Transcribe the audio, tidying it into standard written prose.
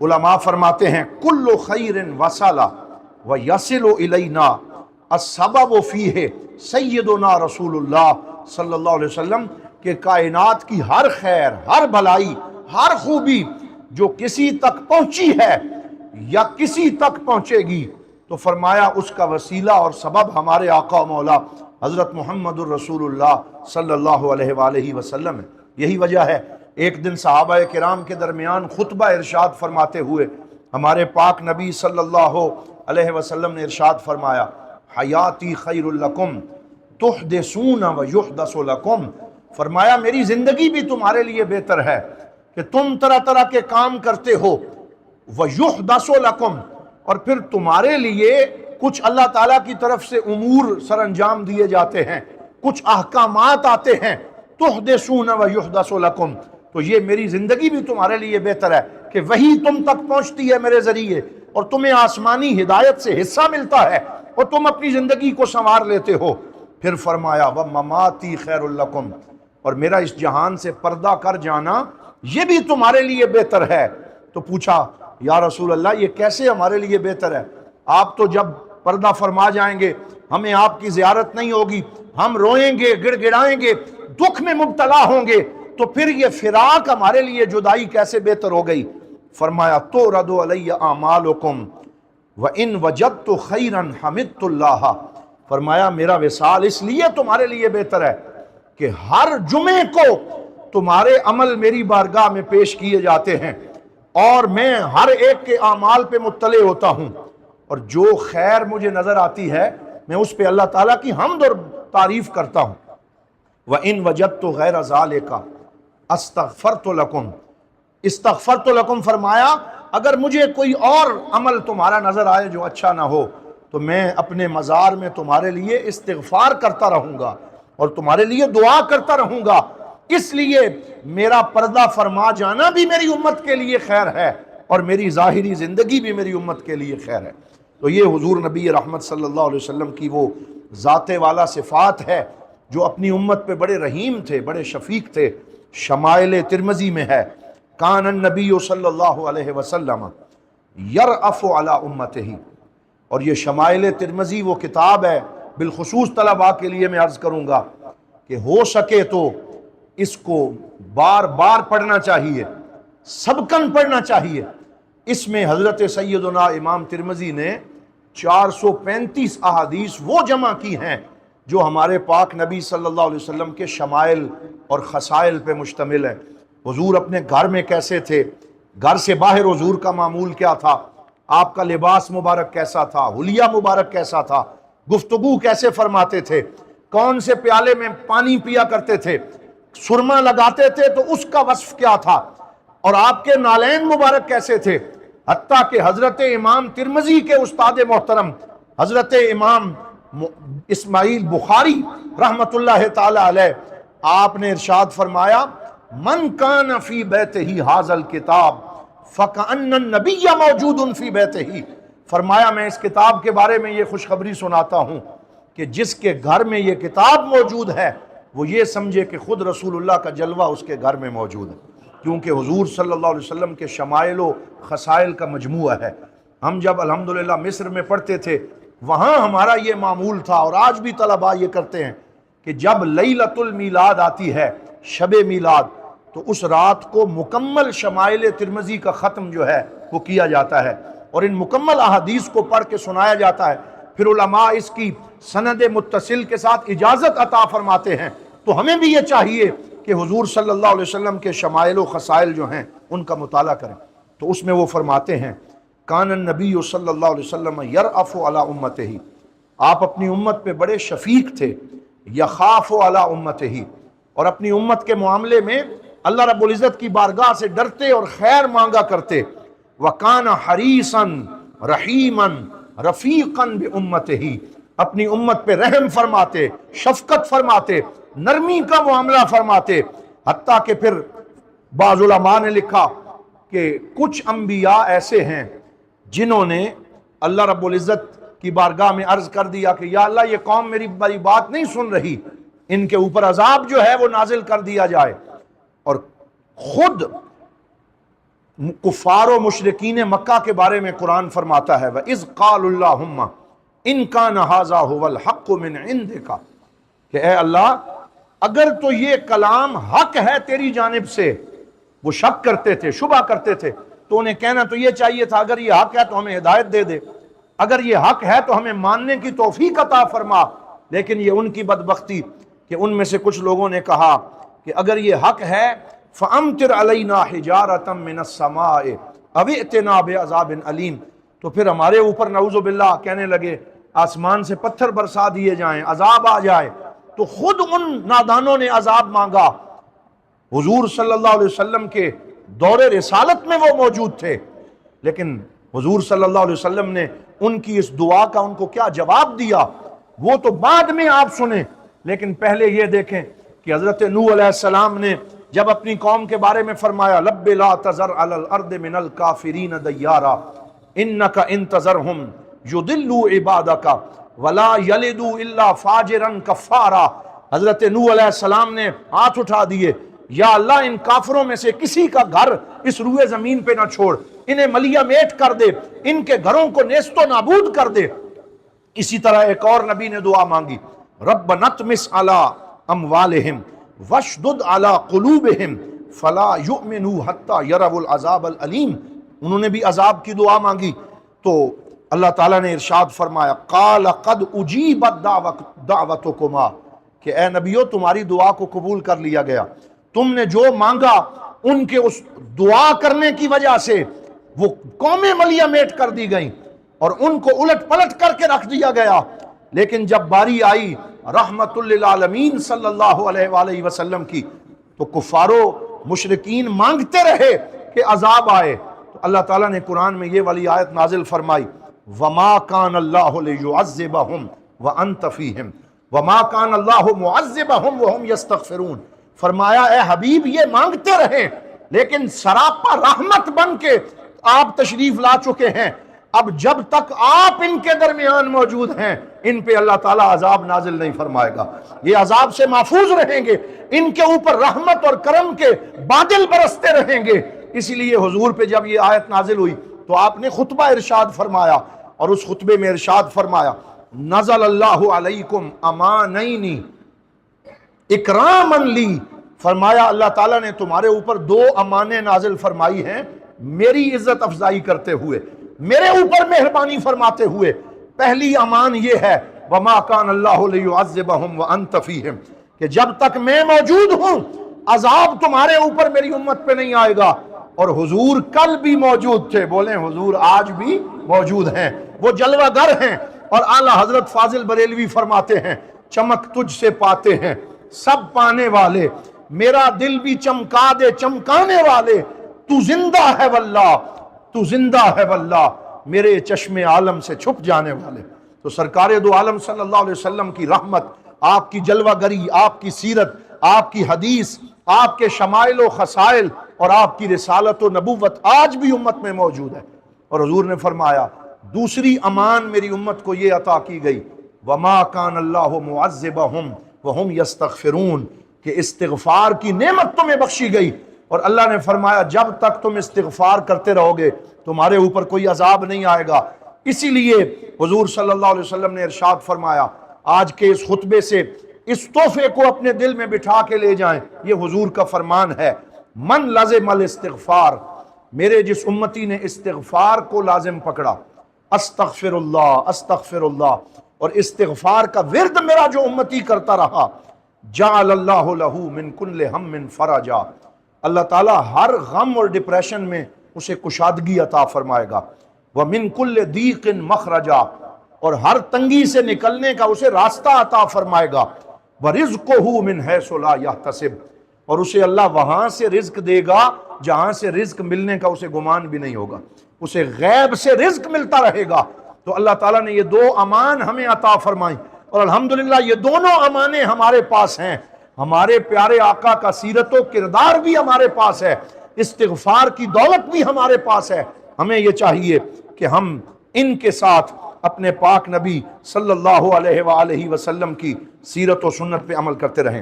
علماء فرماتے ہیں کل خیر وصلا و یصل الینا السبب فیہ سیدنا رسول اللہ صلی اللہ علیہ وسلم، کہ کائنات کی ہر خیر، ہر بھلائی، ہر خوبی جو کسی تک پہنچی ہے یا کسی تک پہنچے گی، تو فرمایا اس کا وسیلہ اور سبب ہمارے آقا و مولا حضرت محمد الرسول اللہ صلی اللہ علیہ وآلہ وسلم ہے۔ یہی وجہ ہے ایک دن صحابہ کرام کے درمیان خطبہ ارشاد فرماتے ہوئے ہمارے پاک نبی صلی اللہ علیہ وسلم نے ارشاد فرمایا حیاتی خیر لکم تحدثون و یحدث لکم، فرمایا میری زندگی بھی تمہارے لیے بہتر ہے کہ تم طرح طرح کے کام کرتے ہو، وَيُحْدَثُ لَكُمْ، اور پھر تمہارے لیے کچھ اللہ تعالیٰ کی طرف سے امور سر انجام دیے جاتے ہیں، کچھ احکامات آتے ہیں، تُحْدِثُونَ وَيُحْدَثُ لَكُمْ، تو یہ میری زندگی بھی تمہارے لیے بہتر ہے کہ وہی تم تک پہنچتی ہے میرے ذریعے، اور تمہیں آسمانی ہدایت سے حصہ ملتا ہے اور تم اپنی زندگی کو سنوار لیتے ہو۔ پھر فرمایا وَمَمَاتِي خَيْرٌ لَكُمْ، اور میرا اس جہان سے پردہ کر جانا یہ بھی تمہارے لیے بہتر ہے۔ تو پوچھا یا رسول اللہ یہ کیسے ہمارے لیے بہتر ہے؟ آپ تو جب پردہ فرما جائیں گے ہمیں آپ کی زیارت نہیں ہوگی، ہم روئیں گے، گڑ گڑائیں گے، دکھ میں مبتلا ہوں گے، تو پھر یہ فراق ہمارے لیے جدائی کیسے بہتر ہو گئی؟ فرمایا تُعْرَضُ عَلَيَّ أَعْمَالُكُمْ وَإِنْ وَجَدْتُ خَيْرًا حَمِدْتُ اللَّهَ، فرمایا میرا وصال اس لیے تمہارے لیے بہتر ہے کہ ہر جمعے کو تمہارے عمل میری بارگاہ میں پیش کیے جاتے ہیں اور میں ہر ایک کے اعمال پہ مطلع ہوتا ہوں، اور جو خیر مجھے نظر آتی ہے میں اس پہ اللہ تعالیٰ کی حمد اور تعریف کرتا ہوں۔ وَإِن وَجَدْتُ غَيْرَ ذَلِكَ اسْتَغْفَرْتُ لَكُمْ، استغفرت لکم، فرمایا اگر مجھے کوئی اور عمل تمہارا نظر آئے جو اچھا نہ ہو تو میں اپنے مزار میں تمہارے لیے استغفار کرتا رہوں گا اور تمہارے لیے دعا کرتا رہوں گا، اس لیے میرا پردہ فرما جانا بھی میری امت کے لیے خیر ہے اور میری ظاہری زندگی بھی میری امت کے لیے خیر ہے۔ تو یہ حضور نبی رحمت صلی اللہ علیہ وسلم کی وہ ذات والا صفات ہے جو اپنی امت پہ بڑے رحیم تھے، بڑے شفیق تھے۔ شمائل ترمذی میں ہے کان النبی صلی اللہ علیہ وسلم یرأف علی امتہ، اور یہ شمائل ترمذی وہ کتاب ہے، بالخصوص طلباء کے لیے میں عرض کروں گا کہ ہو سکے تو اس کو بار بار پڑھنا چاہیے، سبکن پڑھنا چاہیے۔ اس میں حضرت سیدنا امام ترمذی نے 435 احادیث وہ جمع کی ہیں جو ہمارے پاک نبی صلی اللہ علیہ وسلم کے شمائل اور خصائل پہ مشتمل ہے۔ حضور اپنے گھر میں کیسے تھے، گھر سے باہر حضور کا معمول کیا تھا، آپ کا لباس مبارک کیسا تھا، حلیہ مبارک کیسا تھا، گفتگو کیسے فرماتے تھے، کون سے پیالے میں پانی پیا کرتے تھے، سرما لگاتے تھے تو اس کا وصف کیا تھا، اور آپ کے نالین مبارک کیسے تھے، حتیٰ کہ حضرت امام ترمذی کے استاد محترم حضرت امام اسماعیل بخاری رحمت اللہ تعالی علیہ، آپ نے ارشاد فرمایا من کان فی بیتہ ھذا الکتاب فکأن النبی موجود فی بیتہ، فرمایا میں اس کتاب کے بارے میں یہ خوشخبری سناتا ہوں کہ جس کے گھر میں یہ کتاب موجود ہے وہ یہ سمجھے کہ خود رسول اللہ کا جلوہ اس کے گھر میں موجود ہے، کیونکہ حضور صلی اللہ علیہ وسلم کے شمائل و خصائل کا مجموعہ ہے۔ ہم جب الحمدللہ مصر میں پڑھتے تھے وہاں ہمارا یہ معمول تھا، اور آج بھی طلباء یہ کرتے ہیں کہ جب لیلۃ المیلاد آتی ہے، شب میلاد، تو اس رات کو مکمل شمائل ترمذی کا ختم جو ہے وہ کیا جاتا ہے اور ان مکمل احادیث کو پڑھ کے سنایا جاتا ہے، پھر علماء اس کی سند متصل کے ساتھ اجازت عطا فرماتے ہیں۔ تو ہمیں بھی یہ چاہیے کہ حضور صلی اللہ علیہ وسلم کے شمائل و خصائل جو ہیں ان کا مطالعہ کریں۔ تو اس میں وہ فرماتے ہیں کان النبی صلی اللہ علیہ وسلم یرأف علی امتہ، آپ اپنی امت پہ بڑے شفیق تھے، یخاف علی امتہ، اور اپنی امت کے معاملے میں اللہ رب العزت کی بارگاہ سے ڈرتے اور خیر مانگا کرتے۔ وَكَانَ حَرِيصًا رَحِيمًا رَفِيقًا بِأُمَّتِهِ، اپنی امت پہ رحم فرماتے، شفقت فرماتے، نرمی کا معاملہ فرماتے، حتیٰ کہ پھر بعض علماء نے لکھا کہ کچھ انبیاء ایسے ہیں جنہوں نے اللہ رب العزت کی بارگاہ میں عرض کر دیا کہ یا اللہ یہ قوم میری بات نہیں سن رہی، ان کے اوپر عذاب جو ہے وہ نازل کر دیا جائے، اور خود کفار و مشرکین مکہ کے بارے میں قرآن فرماتا ہے وَإِذْ قَالُوا اللَّهُمَّ إِن كَانَ هَذَا هُوَ الْحَقُّ مِنْ عِنْدِكَ کہ اے اللہ اگر تو یہ کلام حق ہے تیری جانب سے. وہ شک کرتے تھے، شبہ کرتے تھے، تو انہیں کہنا تو یہ چاہیے تھا اگر یہ حق ہے تو ہمیں ہدایت دے دے، اگر یہ حق ہے تو ہمیں ماننے کی توفیق عطا فرما. لیکن یہ ان کی بدبختی کہ ان میں سے کچھ لوگوں نے کہا کہ اگر یہ حق ہے فَأَمْطِرْ عَلَيْنَا حِجَارَةً مِّنَ السَّمَاءِ أَوْ ائْتِنَا بِعَذَابٍ أَلِيمٍ. تو پھر ہمارے اوپر نعوذ باللہ کہنے لگے آسمان سے پتھر برسا دیے جائیں، عذاب آ جائے. تو خود ان نادانوں نے عذاب مانگا. حضور صلی اللہ علیہ وسلم کے دور رسالت میں وہ موجود تھے، لیکن حضور صلی اللہ علیہ وسلم نے ان کی اس دعا کا ان کو کیا جواب دیا وہ تو بعد میں آپ سنیں. لیکن پہلے یہ دیکھیں کہ حضرت نوح علیہ السلام نے جب اپنی قوم کے بارے میں فرمایا رب لا تذر علی الارض من الکافرین دیارا انک ان تذرہم یضلوا عبادک ولا یلدوا الا فاجرا کفارا. حضرت نوح علیہ السلام نے ہاتھ اٹھا دیے، یا اللہ ان کافروں میں سے کسی کا گھر اس روئے زمین پہ نہ چھوڑ، انہیں ملیہ میٹ کر دے، ان کے گھروں کو نیست و نابود کر دے. اسی طرح ایک اور نبی نے دعا مانگی رب نطمس علی اموالہم واشدد علی قلوبہم فلا یؤمنوا حتی یروا العذاب العلیم. انہوں نے بھی عذاب کی دعا مانگی تو اللہ تعالیٰ نے ارشاد فرمایا قال قد اجیبت دعوتکما کہ اے نبیو تمہاری دعا کو قبول کر لیا گیا. تم نے جو مانگا ان کے اس دعا کرنے کی وجہ سے وہ قومیں ملیہ میٹ کر دی گئیں اور ان کو الٹ پلٹ کر کے رکھ دیا گیا. لیکن جب باری آئی رحمت للعالمین صلی اللہ علیہ وآلہ وسلم کی تو کفار و مشرکین مانگتے رہے کہ عذاب آئے. تو اللہ تعالیٰ نے قرآن میں یہ والی آیت نازل فرمائی وَمَا كَانَ اللَّهُ لِيُعَذِّبَهُمْ وَأَنْتَ فِيهِمْ وَمَا كَانَ اللَّهُ مُعَذِّبَهُمْ وَهُمْ يَسْتَغْفِرُونَ. فرمایا اے حبیب یہ مانگتے رہے لیکن سراپا رحمت بن کے آپ تشریف لا چکے ہیں. اب جب تک آپ ان کے درمیان موجود ہیں ان پہ اللہ تعالیٰ عذاب نازل نہیں فرمائے گا، یہ عذاب سے محفوظ رہیں گے، ان کے اوپر رحمت اور کرم کے بادل برستے رہیں گے. اسی لیے حضور پہ جب یہ آیت نازل ہوئی تو آپ نے خطبہ ارشاد فرمایا اور اس خطبے میں ارشاد فرمایا نزل اللہ علیکم امانین اکرامن لی. فرمایا اللہ تعالیٰ نے تمہارے اوپر دو امانیں نازل فرمائی ہیں میری عزت افزائی کرتے ہوئے، میرے اوپر مہربانی فرماتے ہوئے. پہلی امان یہ ہے وما کان اللہ لیعذبہم وانت فیہم کہ جب تک میں موجود ہوں عذاب تمہارے اوپر میری امت پہ نہیں آئے گا. اور حضور کل بھی موجود تھے، بولیں حضور آج بھی موجود ہیں، وہ جلوہ گر ہیں. اور اعلیٰ حضرت فاضل بریلوی فرماتے ہیں چمک تجھ سے پاتے ہیں سب پانے والے، میرا دل بھی چمکا دے چمکانے والے، تو زندہ ہے واللہ تو زندہ ہے واللہ میرے چشم عالم سے چھپ جانے والے. تو سرکار دو عالم صلی اللہ علیہ وسلم کی رحمت، آپ کی جلوہ گری، آپ کی سیرت، آپ کی حدیث، آپ کے شمائل و خصائل اور آپ کی رسالت و نبوت آج بھی امت میں موجود ہے. اور حضور نے فرمایا دوسری امان میری امت کو یہ عطا کی گئی وما کان اللہ معذبہم وہم یستغفرون کہ استغفار کی نعمت تمہیں بخشی گئی. اور اللہ نے فرمایا جب تک تم استغفار کرتے رہو گے تمہارے اوپر کوئی عذاب نہیں آئے گا. اسی لیے حضور صلی اللہ علیہ وسلم نے ارشاد فرمایا آج کے اس خطبے سے اس تحفے کو اپنے دل میں بٹھا کے لے جائیں، یہ حضور کا فرمان ہے من لازم الاستغفار، میرے جس امتی نے استغفار کو لازم پکڑا، استغفر اللہ اور استغفار کا ورد میرا جو امتی کرتا رہا جعل اللہ لہ من کل ہم فرجا، اللہ تعالیٰ ہر غم اور ڈپریشن میں اسے کشادگی عطا فرمائے گا. ومن کل ضیق مخرجا اور ہر تنگی سے نکلنے کا اسے راستہ عطا فرمائے گا. ورزقہ من حیث لا یحتسب اور اسے اللہ وہاں سے رزق دے گا جہاں سے رزق ملنے کا اسے گمان بھی نہیں ہوگا، اسے غیب سے رزق ملتا رہے گا. تو اللہ تعالیٰ نے یہ دو امان ہمیں عطا فرمائیں اور الحمدللہ یہ دونوں امانیں ہمارے پاس ہیں. ہمارے پیارے آقا کا سیرت و کردار بھی ہمارے پاس ہے، استغفار کی دولت بھی ہمارے پاس ہے. ہمیں یہ چاہیے کہ ہم ان کے ساتھ اپنے پاک نبی صلی اللہ علیہ وآلہ وسلم کی سیرت و سنت پہ عمل کرتے رہیں.